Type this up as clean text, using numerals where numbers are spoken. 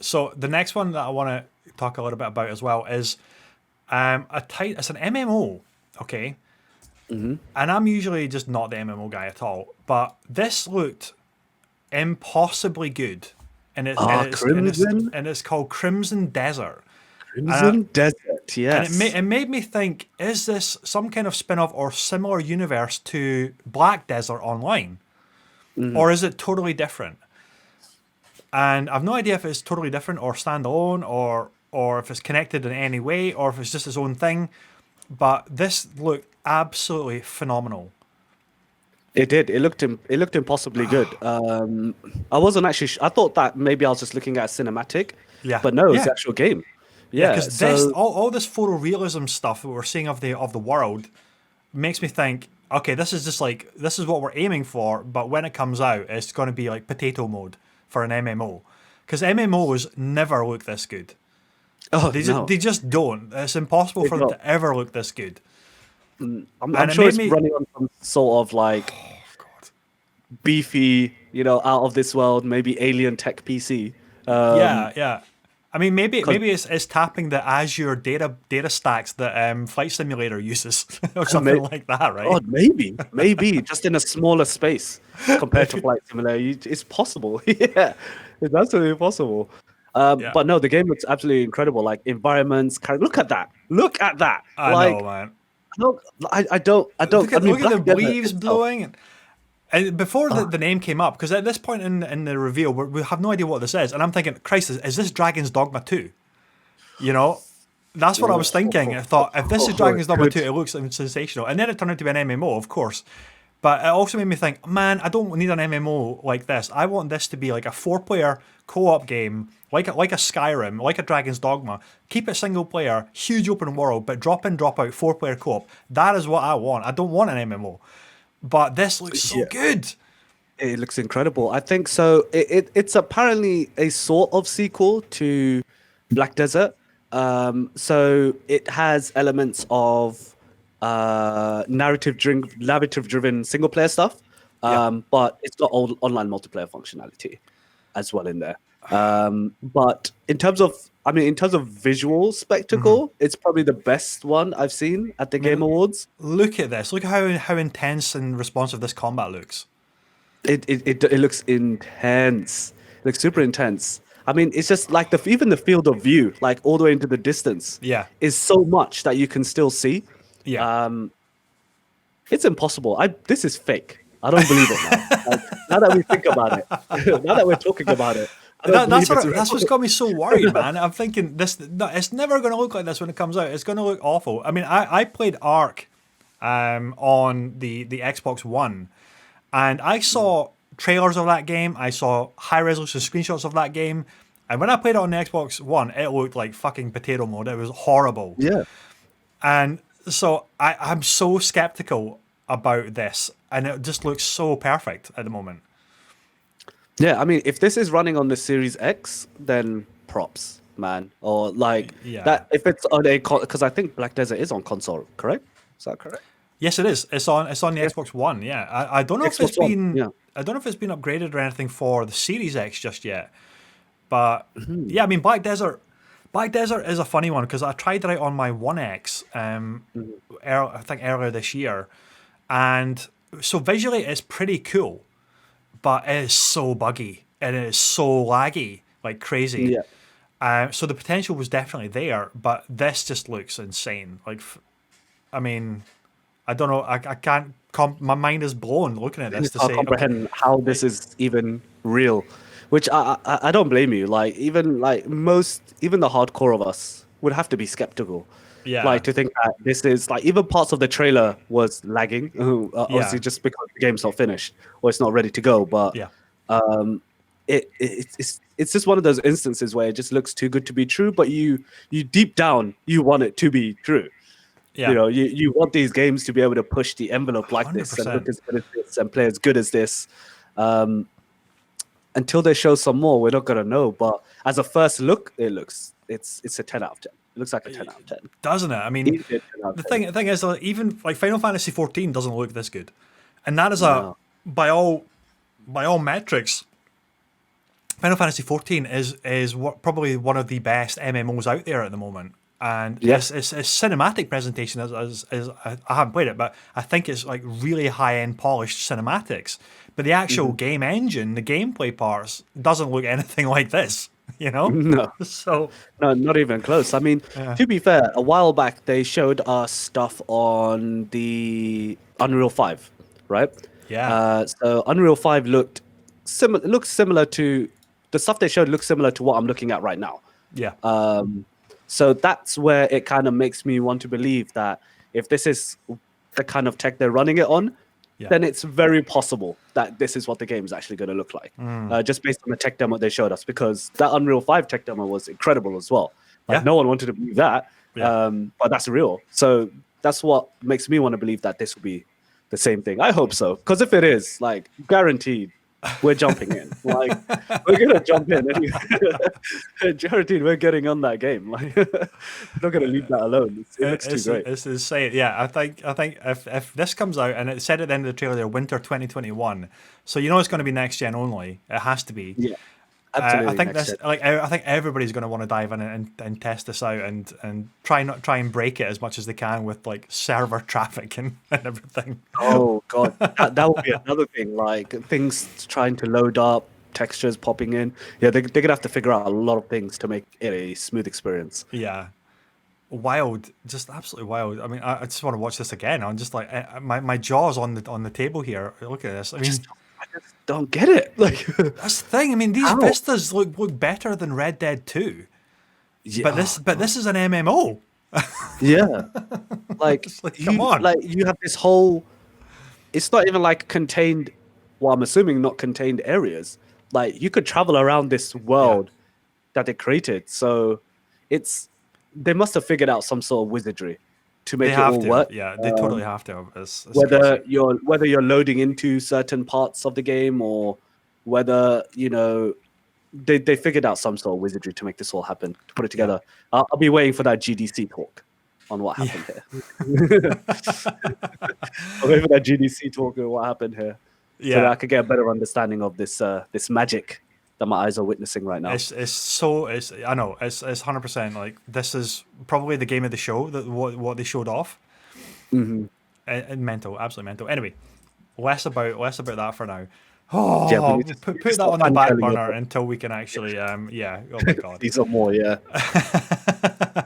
So the next one that I want to talk a little bit about as well is it's an MMO, okay? Hmm. And I'm usually just not the MMO guy at all, but this looked impossibly good, and Crimson, it's called Crimson Desert, and Crimson Desert. it Yes. made me think: is this some kind of spin-off or similar universe to Black Desert Online, Hmm. or is it totally different? And I've no idea if it's totally different or standalone, or if it's connected in any way, or if it's just its own thing. But this looked absolutely phenomenal. It did. It looked impossibly good. I wasn't actually. I thought that maybe I was just looking at a cinematic, Yeah, but no, it's the yeah, actual game. yeah. Yeah. Because this So all this photorealism stuff that we're seeing of the world makes me think, okay, this is just like this is what we're aiming for, but when it comes out, it's going to be like potato mode for an MMO, because MMOs never look this good. oh no, They just don't. It's impossible they for them don't. to ever look this good. I'm And it sure made it's me, running on some sort of like God, beefy, out of this world, maybe alien tech PC. yeah, yeah. I mean, Because maybe it's tapping the Azure data stacks that Flight Simulator uses or something may like that, right? God, maybe just in a smaller space compared to Flight Simulator, it's possible. Yeah, it's absolutely possible. Yeah, But no, the game looks absolutely incredible. Like environments, look at that. Look at that. I know, Like, man. I don't. I mean, Look at the Black Desert leaves itself. blowing. And before Uh, the name came up, because at this point in the reveal, we have no idea what this is, and I'm thinking, Christ, is this Dragon's Dogma 2? You know, that's what I was thinking. I thought, if this is it Dragon's Dogma could. 2, it looks sensational. And then it turned out to be an MMO, of course. But it also made me think, man, I don't need an MMO like this. I want this to be like a four-player co-op game, like a Skyrim, like a Dragon's Dogma. Keep it single player, huge open world, but drop in, drop out, four-player co-op. That is what I want. I don't want an MMO. But this looks so Yeah. good. It looks incredible. I think so. It's apparently a sort of sequel to Black Desert. So it has elements of narrative driven single player stuff. Yeah. But it's got all online multiplayer functionality as well in there. But in terms of visual spectacle, it's probably the best one I've seen at the I Game mean, Awards. look at this. Look at how intense and responsive this combat looks. It looks intense. It looks super intense. I mean, it's just like even the field of view, like all the way into the distance, Yeah. is so much that you can still see. Yeah. Um, it's impossible. This is fake. I don't believe it now. Like, now that we think about it, now that we're talking about it, I don't believe it's real. That's what's got me so worried, man. I'm thinking this. No, it's never going to look like this when it comes out. It's going to look awful. I mean, I played Ark on the Xbox One, and I saw trailers of that game. I saw high resolution screenshots of that game, and when I played it on the Xbox One, it looked like fucking potato mode. It was horrible. Yeah. And so I'm so skeptical about this, and it just looks so perfect at the moment. Yeah, I mean, if this is running on the Series X, then props, man. Or like Yeah. that, if it's on a because I think Black Desert is on console, correct? Is that correct? Yes, it is. It's on the Yeah. Xbox One. Yeah, I don't know if it's Xbox One. been Yeah. I don't know if it's been upgraded or anything for the Series X just yet. But Mhm. yeah, I mean, Black Desert is a funny one because I tried it out on my One X. Mhm. I think earlier this year, and so visually it's pretty cool, but it is so buggy and it is so laggy like crazy. Yeah. So the potential was definitely there, but this just looks insane. I mean, I don't know. I can't. My mind is blown looking at this It's to hard to say, okay, comprehend how like, this is even real, which I don't blame you. Like even the hardcore of us would have to be skeptical, yeah, like to think that this is like even parts of the trailer was lagging, obviously yeah, just because the game's not finished or it's not ready to go. But yeah, um, it's just one of those instances where it just looks too good to be true, but you deep down you want it to be true. yeah, You want these games to be able to push the envelope like hundred this and look percent. as good as this and play as good as this. Um, until they show some more, we're not gonna know. But as a first look, it's a 10 out of 10. It looks like a 10 out of 10. Doesn't it? I mean, Easy 10 out the of 10. thing is, even like Final Fantasy 14 doesn't look this good, and that is a No. by all by all metrics Final Fantasy 14 is what probably one of the best MMOs out there at the moment, and Yeah. its cinematic presentation is I haven't played it, but I think it's like really high end polished cinematics. But the actual game engine, the gameplay parts, doesn't look anything like this. You know, No. so No, not even close. I mean, yeah, to be fair, a while back they showed us stuff on the Unreal 5, right? yeah, So Unreal 5 looked similar to the stuff they showed looks similar to what I'm looking at right now. yeah, So that's where it kind of makes me want to believe that if this is the kind of tech they're running it on, yeah. then it's very possible that this is what the game is actually going to look like, Mm. just based on the tech demo they showed us. Because that Unreal 5 tech demo was incredible as well. Like Yeah. no one wanted to believe that, Yeah. but that's real. So that's what makes me want to believe that this will be the same thing. I hope so, because if it is, like guaranteed, we're jumping in. Like we're gonna jump in. Guaranteed, we're getting on that game. Like we're not gonna leave that alone. It looks too great. It's insane. Yeah, I think if this comes out, and it said at the end of the trailer there, winter 2021, so you know it's going to be next gen only. It has to be. Yeah, absolutely. I think next this, gen. like, I think everybody's going to want to dive in and test this out and try and break it as much as they can with like server traffic and everything. Oh god, that would be another thing. Like things trying to load up, textures popping in. Yeah, they're gonna have to figure out a lot of things to make it a smooth experience. Yeah, wild, just absolutely wild. I mean, I just want to watch this again. I'm just like my jaw's on the table here. Look at this. I mean, I just don't get it. Like, that's the thing. I mean, these How? vistas look better than Red Dead 2, yeah, but this is an MMO. yeah, like It's like, come on. like you have this whole. It's not even like contained. Well, I'm assuming not contained areas. Like you could travel around this world that they created. So it's they must have figured out some sort of wizardry to make They it have all to. work. Yeah, they totally have to. It's Whether crazy. you're loading into certain parts of the game or whether they figured out some sort of wizardry to make this all happen, to put it together. I'll be waiting for that GDC talk on what happened here. I'll wait for that GDC talk on what happened here, so that Yeah. I could get a better understanding of this magic that my eyes are witnessing right now. It's I know it's 100% like this is probably the game of the show that what they showed off. And mental, absolutely mental. Anyway, less about that for now. Oh, Yeah, we need to put that stop on the back fangirling burner about until we can actually yeah. Oh my god. these are more, yeah.